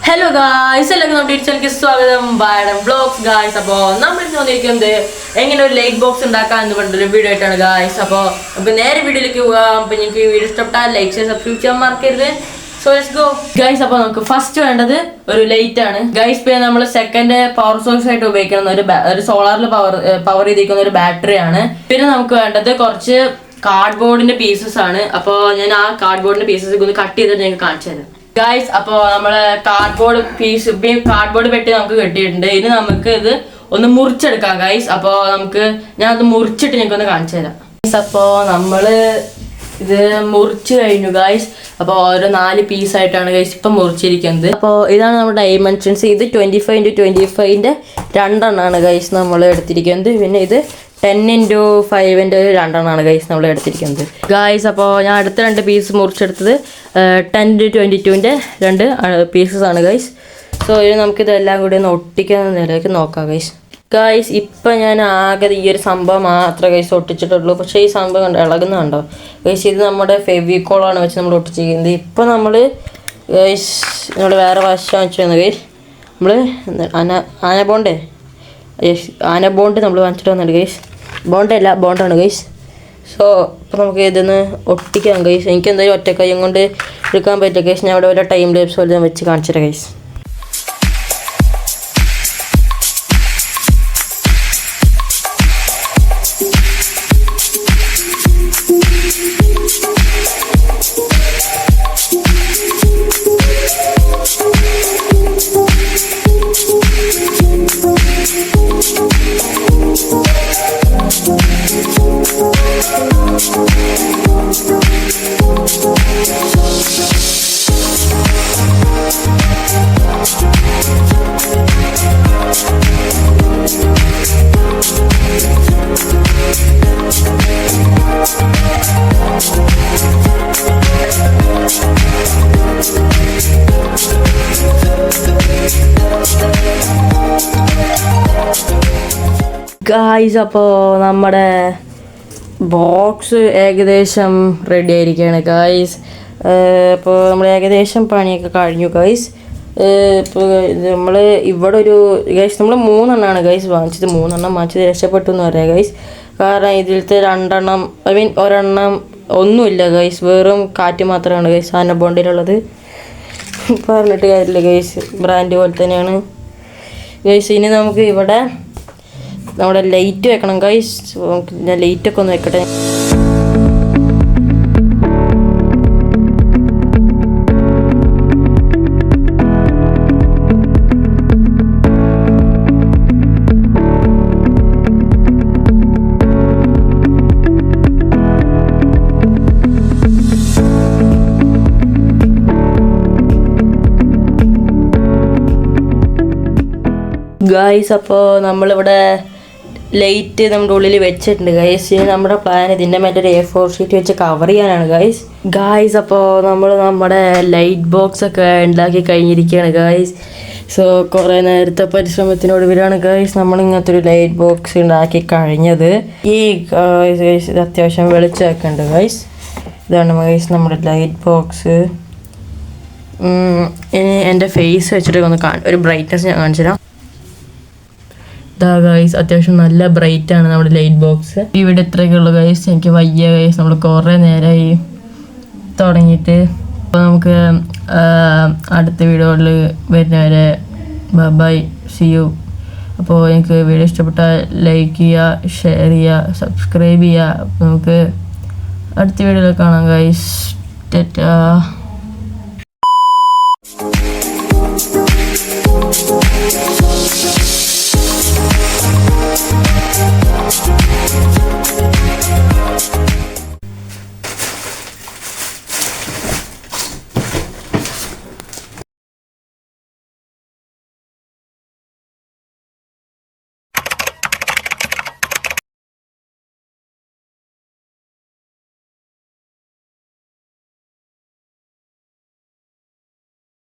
Hello guys, എല്ലാവർക്കും നമ്മുടെ ചാനലിലേക്ക് സ്വാഗതം. ബാഡം വ്ളോഗ്സ് ഗായ്സ്. അപ്പോൾ നമ്മൾ തോന്നിയിരിക്കുന്നത് എങ്ങനെ ഒരു ലൈറ്റ് ബോക്സ് ഉണ്ടാക്കാൻ എന്ന് പറഞ്ഞൊരു വീഡിയോ ആയിട്ടാണ് ഗായ്സ്. അപ്പോൾ നേരെ വീഡിയോയിലേക്ക് പോകാം. അപ്പോൾ നിങ്ങൾക്ക് ഈ വീഡിയോ ഇഷ്ടപ്പെട്ടാൽ ലൈക്ക് ചെയ്ത് സബ്സ്ക്രൈബ് ചെയ്യാൻ മറക്കരുത്. So let's go guys. അപ്പോൾ നമുക്ക് ഫസ്റ്റ് വേണ്ടത് ഒരു ലൈറ്റ് ആണ് ഗൈസ്. പിന്നെ നമ്മൾ സെക്കൻഡ് പവർ സോഴ്സ് ആയിട്ട് ഉപയോഗിക്കുന്ന ഒരു സോളാറിൽ പവർ ചെയ്തിരിക്കുന്ന ഒരു ബാറ്ററി ആണ്. പിന്നെ നമുക്ക് വേണ്ടത് കുറച്ച് കാർഡ്ബോർഡിന്റെ പീസസ് ആണ്. അപ്പോൾ ഞാൻ ആ കാർഡ്ബോർഡിന്റെ പീസസ് ഒന്ന് കട്ട് ചെയ്തിട്ട് നിങ്ങൾക്ക് കാണിച്ചു തരാം ഗൈസ്. അപ്പോൾ നമ്മളെ കാർഡ്ബോർഡ് പെട്ടി നമുക്ക് കിട്ടിയിട്ടുണ്ട്. ഇനി നമുക്ക് ഇത് ഒന്ന് മുറിച്ചെടുക്കാം ഗൈസ്. അപ്പോൾ ഞാൻ അത് മുറിച്ചിട്ട് ഞങ്ങൾക്കൊന്ന് കാണിച്ചു തരാം ഗൈസ്. അപ്പോൾ നമ്മൾ ഇത് മുറിച്ച് കഴിഞ്ഞു ഗൈസ്. അപ്പോൾ ഓരോ 4 പീസായിട്ടാണ് ഗൈസ് ഇപ്പം മുറിച്ചിരിക്കുന്നത്. അപ്പോൾ ഇതാണ് നമ്മുടെ ഡൈമെൻഷൻസ്. ഇത് 25x25 2 ഗൈസ് നമ്മൾ എടുത്തിരിക്കുന്നത്. പിന്നെ ഇത് 10x5 2 ഗൈസ് നമ്മൾ എടുത്തിരിക്കുന്നത് ഗൈസ്. അപ്പോൾ ഞാൻ അടുത്ത 2 പീസ് മുറിച്ചെടുത്തത് 10x22 2 പീസസ് ആണ് ഗൈസ്. സോ ഇനി നമുക്കിതെല്ലാം കൂടി ഒന്ന് ഒട്ടിക്കുന്ന നിലയ്ക്ക് നോക്കാം ഗൈസ്. ഇപ്പം ഞാൻ ആകെ ഈ ഒരു സംഭവം മാത്രമേ ഗൈസ് ഒട്ടിച്ചിട്ടുള്ളൂ. പക്ഷേ ഈ സംഭവം ഇളകുന്നുണ്ടോ ഗൈസ്? ഇത് നമ്മുടെ ഫെവിക്കോളാണ് വെച്ച് നമ്മൾ ഒട്ടിച്ചിരിക്കുന്നത്. ഇപ്പം നമ്മൾ വേറെ വശം വെച്ചിരുന്നത് ഗൈസ്. നമ്മൾ ആന ബോണ്ട് നമ്മൾ വാങ്ങിച്ചിട്ട് വന്നിട്ട് ഗൈസ്. ബോണ്ടല്ല, ബോണ്ടാണ് ഗൈസ്. സോ ഇപ്പോൾ നമുക്ക് ഇതൊന്ന് ഒട്ടിക്കാം ഗൈസ്. എനിക്ക് എന്തായാലും ഒറ്റ കൈ കൊണ്ട് എടുക്കാൻ പറ്റില്ല ഗൈസ്. ഞാൻ ഇവിടെ ഓരോ ടൈം ലേപ്സ് പോലെ വെച്ച് കാണിച്ചിട്ട് ഗൈസ്. ഗായ്സ്, അപ്പോൾ നമ്മുടെ ബോക്സ് ഏകദേശം റെഡി ആയിരിക്കുകയാണ് ഗായ്സ്. ഇപ്പോൾ നമ്മൾ ഏകദേശം പണിയൊക്കെ കഴിഞ്ഞു ഗായ്സ്. ഇപ്പോൾ നമ്മൾ ഇവിടെ ഒരു ഗൈസ് നമ്മൾ 3 ഗൈസ് വാങ്ങിച്ചത്. 3 വാങ്ങിച്ചത് രക്ഷപ്പെട്ടു എന്ന് പറയാം ഗൈസ്. കാരണം ഇതിലത്തെ 2 ഒരെണ്ണം ഒന്നുമില്ല ഗൈസ്. വെറും കാറ്റ് മാത്രമാണ് ഗൈസ് ആന ബോണ്ടിലുള്ളത്. പറഞ്ഞിട്ട് കാര്യമില്ല ഗൈസ്, ബ്രാൻഡ് പോലെ തന്നെയാണ് ഗൈസ്. ഇനി നമുക്ക് ഇവിടെ നമ്മുടെ ലൈറ്റ് വെക്കണം ഗൈസ്. ഞാൻ ലൈറ്റൊക്കെ ഒന്ന് വെക്കട്ടെ. ഗൈസ്, അപ്പോൾ നമ്മളിവിടെ ലൈറ്റ് നമ്മുടെ ഉള്ളിൽ വെച്ചിട്ടുണ്ട് ഗൈസ്. ഇനി നമ്മുടെ പ്ലാൻ ഇതിൻ്റെ മേലൊരു A4 ഷീറ്റ് വെച്ച് കവർ ചെയ്യാനാണ് ഗൈസ്. അപ്പോൾ നമ്മൾ നമ്മുടെ ലൈറ്റ് ബോക്സ് ഒക്കെ ഉണ്ടാക്കി കഴിഞ്ഞിരിക്കുകയാണ് ഗൈസ്. സോ കുറേ നേരത്തെ പരിശ്രമത്തിനൊടുവിലാണ് ഗൈസ് നമ്മൾ ഇങ്ങനത്തെ ഒരു ലൈറ്റ് ബോക്സ് ഉണ്ടാക്കി കഴിഞ്ഞത്. ഈ ഗൈസ് ഇത് അത്യാവശ്യം വെളിച്ചമൊക്കെ ഉണ്ട് ഗൈസ്. ഇതാണ് ഗൈസ് നമ്മുടെ ലൈറ്റ് ബോക്സ്. ഇനി എൻ്റെ ഫേസ് വെച്ചിട്ട് ഒന്ന് ഒരു ബ്രൈറ്റ്നസ് ഞാൻ കാണിച്ചു തരാം ഗൈസ്. അത്യാവശ്യം നല്ല ബ്രൈറ്റ് ആണ് നമ്മുടെ ലൈറ്റ് ബോക്സ്. ഇവിടെ ഇത്രയൊക്കെ ഉള്ളു ഗൈസ്. എനിക്ക് വയ്യ ഗൈസ്, നമ്മൾ കുറേ നേരമായി തുടങ്ങിയിട്ട്. അപ്പോൾ നമുക്ക് അടുത്ത വീഡിയോയിൽ വരുന്നവരെ ബൈ, സി യു. അപ്പോൾ എനിക്ക് വീഡിയോ ഇഷ്ടപ്പെട്ടാൽ ലൈക്ക് ചെയ്യുക, ഷെയർ ചെയ്യുക, സബ്സ്ക്രൈബ് ചെയ്യുക. നമുക്ക് അടുത്ത വീഡിയോയിൽ കാണാം ഗൈസ്. ടാറ്റാ.